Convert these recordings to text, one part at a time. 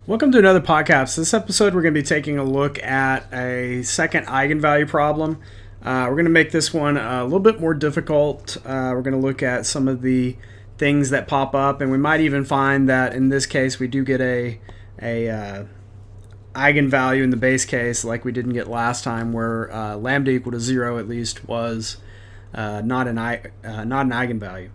Welcome to another podcast. This episode, we're going to be taking a look at a second eigenvalue problem. We're going to make this one a little bit more difficult. We're going to look at some of the things that pop up, and we might even find that in this case we do get a eigenvalue in the base case, like we didn't get last time, where lambda equal to 0 at least was not an eigenvalue.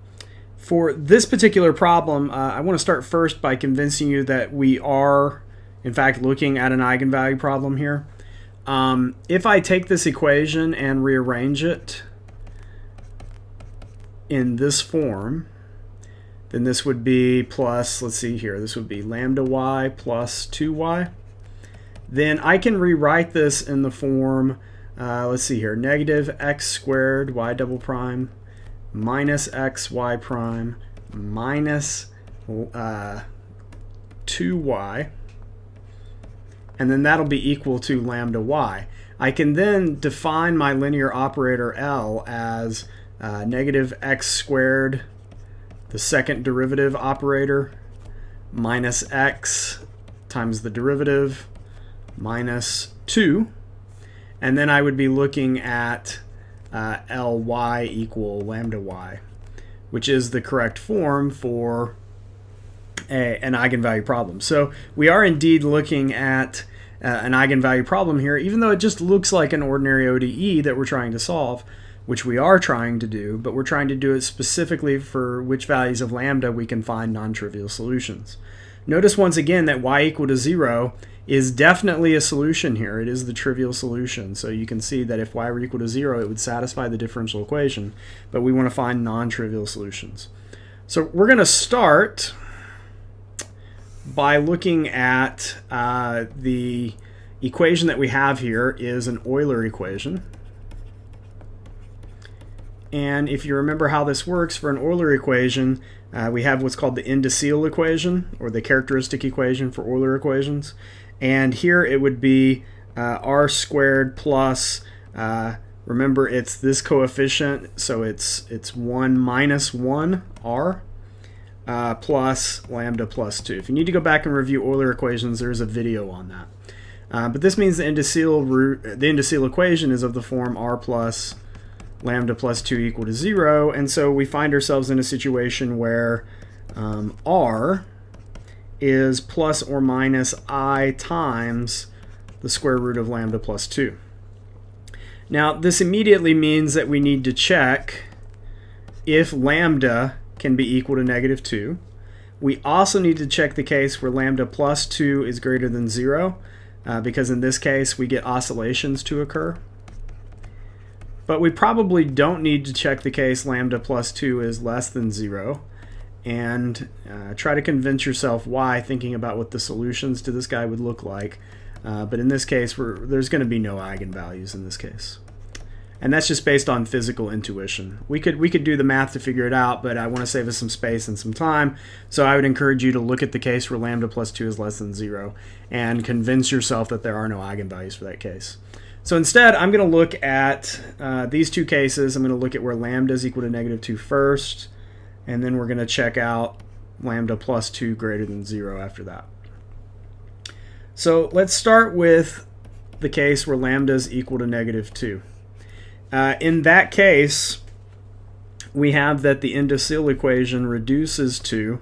For this particular problem, I want to start first by convincing you that we are, in fact, looking at an eigenvalue problem here. If I take this equation and rearrange it in this form, then this would be plus, let's see here, this would be lambda y plus 2y. Then I can rewrite this in the form, let's see here, negative x squared y double prime minus xy prime minus 2y, and then that'll be equal to lambda y. I can then define my linear operator L as negative x squared, the second derivative operator, minus x times the derivative, minus 2, and then I would be looking at Ly equal lambda y, which is the correct form for an eigenvalue problem. So we are indeed looking at an eigenvalue problem here, even though it just looks like an ordinary ODE that we're trying to solve, which we are trying to do, but we're trying to do it specifically for which values of lambda we can find non-trivial solutions. Notice once again that y equal to 0 is definitely a solution here. It is the trivial solution. So you can see that if y were equal to 0, it would satisfy the differential equation, but we want to find non-trivial solutions. So we're going to start by looking at the equation that we have here is an Euler equation. And if you remember how this works, for an Euler equation, we have what's called the indicial equation, or the characteristic equation for Euler equations. And here it would be r squared plus, remember it's this coefficient, so it's 1 minus 1 r plus lambda plus 2. If you need to go back and review Euler equations, there's a video on that. But this means the indicial equation is of the form r plus lambda plus 2 equal to 0, and so we find ourselves in a situation where r is plus or minus I times the square root of lambda plus 2. Now this immediately means that we need to check if lambda can be equal to negative 2. We also need to check the case where lambda plus 2 is greater than 0, because in this case we get oscillations to occur. But we probably don't need to check the case lambda plus 2 is less than 0, and try to convince yourself why, thinking about what the solutions to this guy would look like. But in this case, there's going to be no eigenvalues in this case. And that's just based on physical intuition. We could do the math to figure it out, but I want to save us some space and some time, so I would encourage you to look at the case where lambda plus 2 is less than 0 and convince yourself that there are no eigenvalues for that case. So instead, I'm going to look at these two cases. I'm going to look at where lambda is equal to negative 2 first, and then we're going to check out lambda plus 2 greater than 0 after that. So let's start with the case where lambda is equal to negative 2. In that case, we have that the indicial equation reduces to,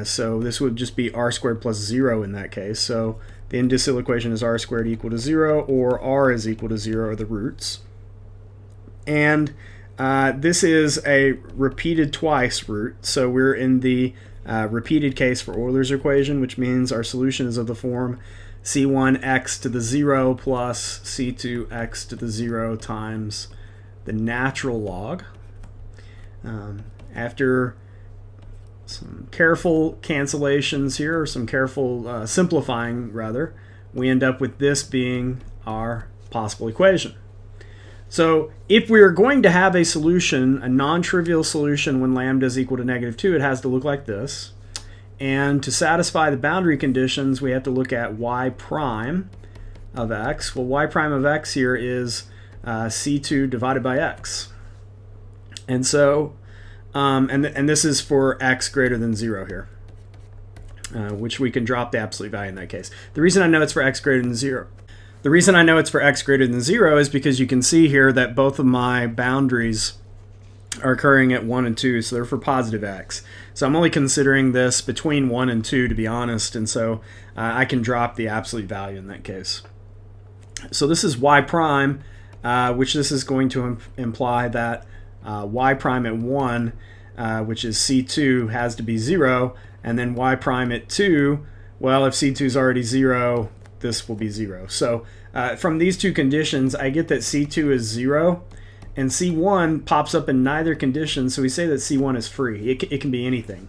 so this would just be r squared plus 0 in that case. So the indicial equation is r squared equal to 0, or r is equal to 0 are the roots. And this is a repeated twice root, so we're in the repeated case for Euler's equation, which means our solution is of the form c1x to the 0 plus c2x to the 0 times the natural log. After some careful cancellations here, or some careful simplifying rather, we end up with this being our possible equation. So if we are going to have a solution, a non-trivial solution when lambda is equal to negative 2, it has to look like this. And to satisfy the boundary conditions, we have to look at y prime of x. Well, y prime of x here is c2 divided by x. And so, and this is for x greater than 0 here. which we can drop the absolute value in that case. The reason I know it's for x greater than 0. The reason I know it's for x greater than 0 is because you can see here that both of my boundaries are occurring at 1 and 2, so they're for positive x. So I'm only considering this between 1 and 2, to be honest, and so I can drop the absolute value in that case. So this is y prime, which this is going to imply that y prime at 1, which is c2, has to be 0, and then y prime at 2, well, if c2 is already 0, this will be 0. So from these two conditions, I get that c2 is 0, and c1 pops up in neither condition, so we say that c1 is free. It can be anything.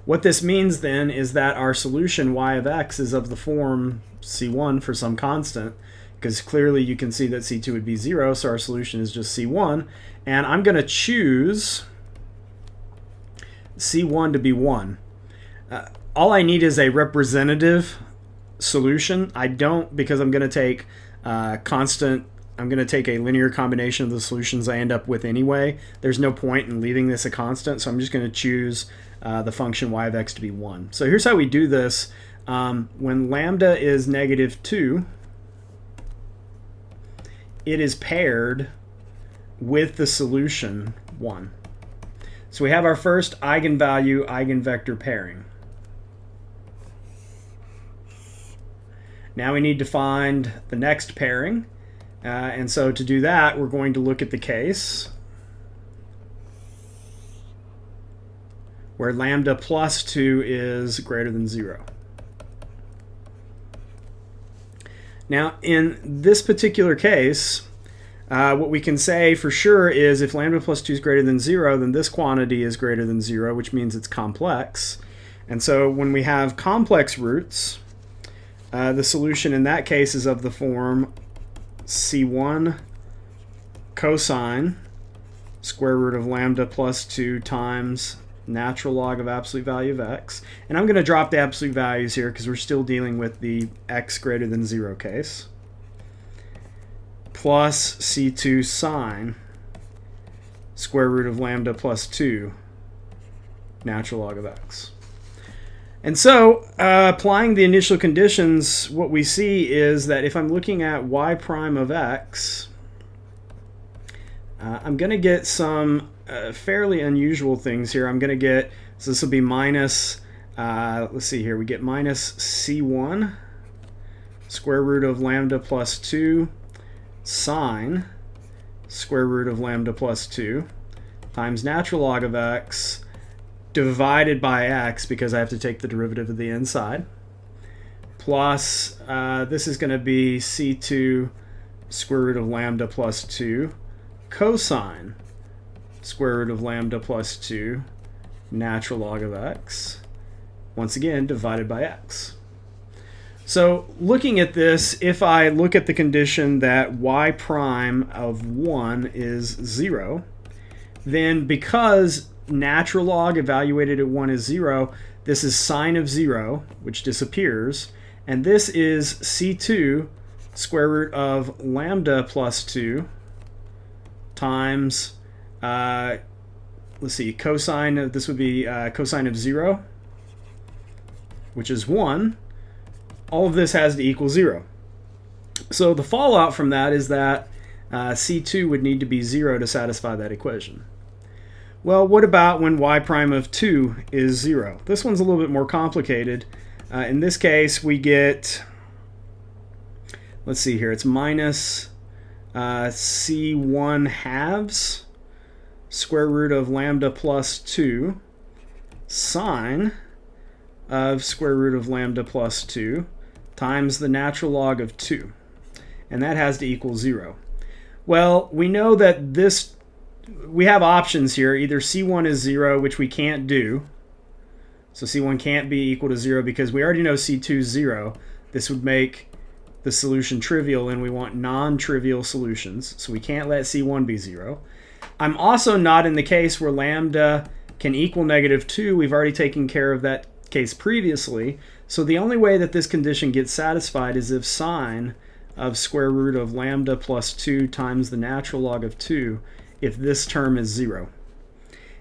What this means then is that our solution y of x is of the form c1 for some constant, because clearly you can see that c2 would be 0, so our solution is just c1, and I'm going to choose c1 to be 1. All I need is a representative solution. I don't, because I'm going to take constant. I'm going to take a linear combination of the solutions I end up with anyway. There's no point in leaving this a constant, so I'm just going to choose the function y of x to be 1. So here's how we do this. When lambda is -2, it is paired with the solution 1. So we have our first eigenvalue eigenvector pairing. Now we need to find the next pairing. And so to do that, we're going to look at the case where lambda plus 2 is greater than 0. Now, in this particular case, what we can say for sure is if lambda plus 2 is greater than 0, then this quantity is greater than 0, which means it's complex. And so when we have complex roots, the solution in that case is of the form c1 cosine square root of lambda plus 2 times natural log of absolute value of x. And I'm going to drop the absolute values here because we're still dealing with the x greater than 0 case. Plus c2 sine square root of lambda plus 2 natural log of x. And so, applying the initial conditions, what we see is that if I'm looking at y prime of x, I'm going to get some fairly unusual things here. I'm going to get, so this will be minus, let's see here, we get minus c1 square root of lambda plus 2 sine square root of lambda plus 2 times natural log of x divided by x, because I have to take the derivative of the inside, plus this is going to be c2 square root of lambda plus 2 cosine square root of lambda plus 2 natural log of x, once again divided by x. So looking at this, if I look at the condition that y prime of 1 is 0, then because natural log evaluated at 1 is 0, this is sine of 0, which disappears, and this is c2 square root of lambda plus 2 times, let's see, cosine of, this would be cosine of 0, which is 1. All of this has to equal 0. So the fallout from that is that c2 would need to be 0 to satisfy that equation. Well, what about when y prime of 2 is 0? This one's a little bit more complicated. In this case, we get, let's see here, it's minus c1 halves square root of lambda plus 2 sine of square root of lambda plus 2 times the natural log of 2. And that has to equal 0. Well, we know that this, we have options here. Either c1 is 0, which we can't do. So c1 can't be equal to 0 because we already know c2 is 0. This would make the solution trivial, and we want non-trivial solutions. So we can't let c1 be 0. I'm also not in the case where lambda can equal -2. We've already taken care of that case previously. So the only way that this condition gets satisfied is if sine of square root of lambda plus 2 times the natural log of 2, if this term is 0.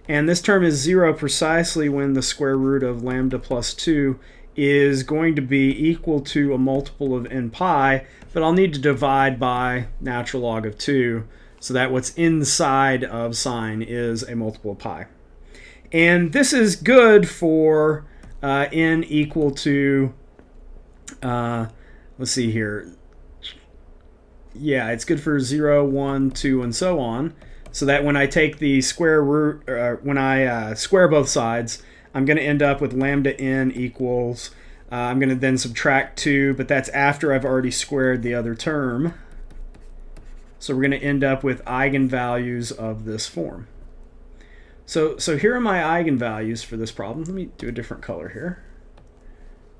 And this term is 0 precisely when the square root of lambda plus 2 is going to be equal to a multiple of n pi, but I'll need to divide by natural log of 2 so that what's inside of sine is a multiple of pi. And this is good for n equal to, let's see here. Yeah, it's good for 0, 1, 2, and so on. So that when I take the square root, when I square both sides, I'm going to end up with lambda n equals, I'm going to then subtract 2, but that's after I've already squared the other term. So we're going to end up with eigenvalues of this form. So here are my eigenvalues for this problem. Let me do a different color here.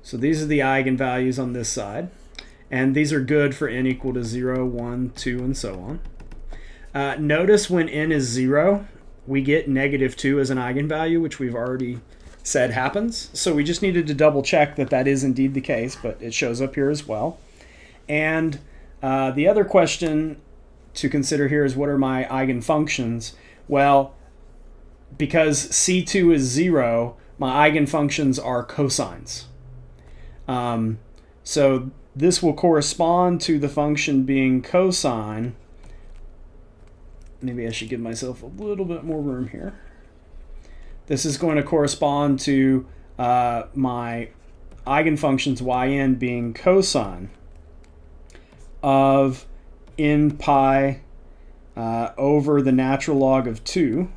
So these are the eigenvalues on this side. And these are good for n equal to 0, 1, 2, and so on. Notice when n is 0, we get negative 2 as an eigenvalue, which we've already said happens. So we just needed to double check that that is indeed the case, but it shows up here as well. And the other question to consider here is, what are my eigenfunctions? Well, because C2 is 0, my eigenfunctions are cosines. So this will correspond to the function being cosine. Maybe I should give myself a little bit more room here. This is going to correspond to my eigenfunctions yn being cosine of n pi over the natural log of 2,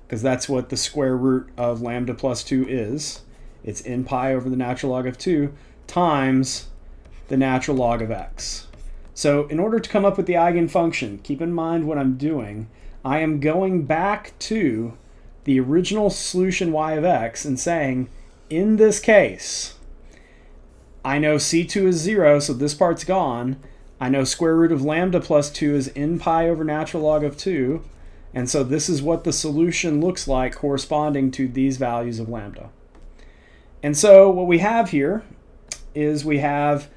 because that's what the square root of lambda plus 2 is. It's n pi over the natural log of 2 times the natural log of x. So in order to come up with the eigenfunction, keep in mind what I'm doing. I am going back to the original solution y of x and saying, in this case, I know C2 is 0, so this part's gone. I know square root of lambda plus 2 is n pi over natural log of 2. And so this is what the solution looks like corresponding to these values of lambda. And so what we have here is we have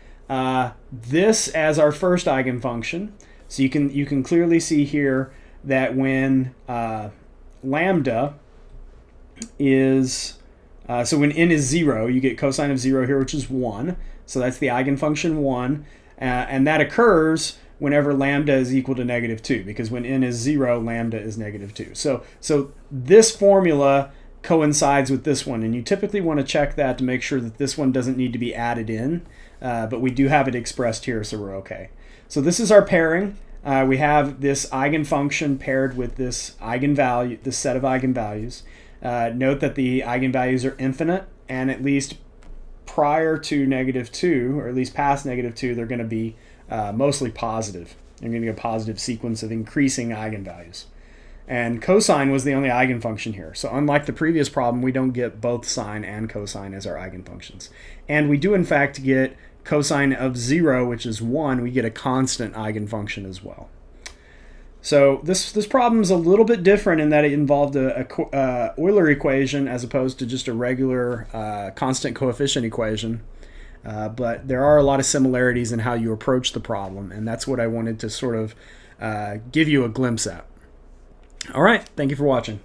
this as our first eigenfunction. So you can clearly see here that when lambda is, so when n is 0, you get cosine of 0 here, which is 1. So that's the eigenfunction 1. And that occurs whenever lambda is equal to negative 2, because when n is 0, lambda is negative 2. So this formula coincides with this one, and you typically want to check that to make sure that this one doesn't need to be added in, but we do have it expressed here, so we're okay. So this is our pairing. We have this eigenfunction paired with this eigenvalue, this set of eigenvalues. Note that the eigenvalues are infinite, and at least prior to negative 2, or at least past negative 2, they're going to be mostly positive. They're going to be a positive sequence of increasing eigenvalues. And cosine was the only eigenfunction here. So unlike the previous problem, we don't get both sine and cosine as our eigenfunctions. And we do in fact get cosine of 0, which is 1. We get a constant eigenfunction as well. So this problem is a little bit different in that it involved a Euler equation as opposed to just a regular constant coefficient equation. But there are a lot of similarities in how you approach the problem, and that's what I wanted to sort of give you a glimpse at. All right, thank you for watching.